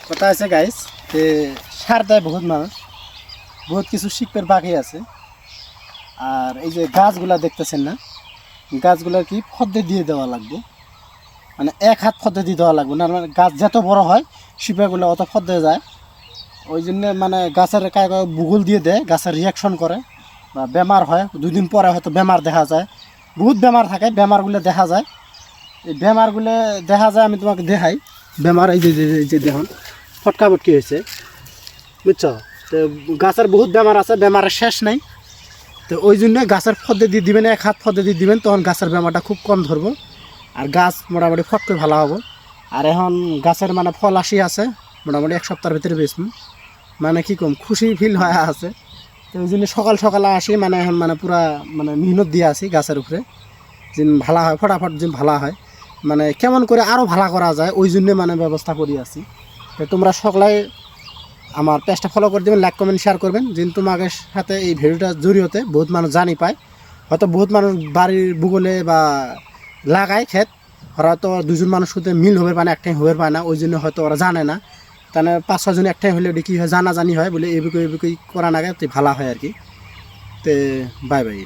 কথা আছে গাইস যে সার দেয় বহুত মানুষ, বহুত কিছু শিখতে বাকি আছে। আর এই যে গাছগুলা দেখতেছেন না, গাছগুলা কি ফদ্দে দিয়ে দেওয়া লাগবে, মানে এক হাত ফদ্দে দিয়ে দেওয়া লাগবে না, মানে গাছ যত বড় হয় শিপাগুলো অত ফদ্দে যায়। ওই জন্য মানে গাছের কায় ভূগোল দিয়ে দেয়, গাছের রিয়াকশন করে বা বেমার হয়, 2 দিন পরে হয়তো বেমার দেখা যায়, বহুত বেমার থাকে, বেমারগুলো দেখা যায়। এই বেমারগুলো দেখা যায়, আমি তোমাকে দেখাই বেমার। এই যে এই যে দেখুন ফটকা ফটকি হয়েছে, বুঝছো? তো গাছের বহুত বেমার আছে, বেমারের শেষ নাই। তো ওই জন্য গাছের ফদ্দে দিয়ে দিবেন, এক হাত ফদ্দে দিয়ে দিবেন, তখন গাছের বেমারটা খুব কম ধরবো আর গাছ মোটামুটি ফটকে ভালো হবো। আর এখন গাছের মানে ফল আসি আছে, মোটামুটি 1 সপ্তাহের ভিতরে বেশি, মানে কী কম খুশি ফিল হয়ে আছে। তো ওই জন্য সকাল সকালে আসি, মানে এখন মানে পুরা মানে মেহনত দিয়ে আসি গাছের উপরে, যেন ভালো হয়, ফটাফট যেন ভালো হয়, মানে কেমন করে আরও ভালো করা যায় ওই জন্যে মানে ব্যবস্থা করি আছি। তো তোমরা সকলাই আমার পেজটা ফলো করে দেবেন, লাইক কমেন্ট শেয়ার করবেন, যেন তোমাদের সাথে এই ভিডিওটার জরিয়তে বহুত মানুষ জানি পায়। হয়তো বহুত মানুষ বাড়ির ভূগোলে বা লাগায় ক্ষেত, ওরা হয়তো 2জন মানুষ সাথে মিল হবে পায় না, একটাই হবে পায় না, ওই জন্য হয়তো ওরা জানে না। তাহলে 5-6 জন একটাই হলে ওটা কী হয়, জানাজানি হয় বলে এবিকই করা নাগে, তো ভালো হয় আর কি। তো বাই বাই।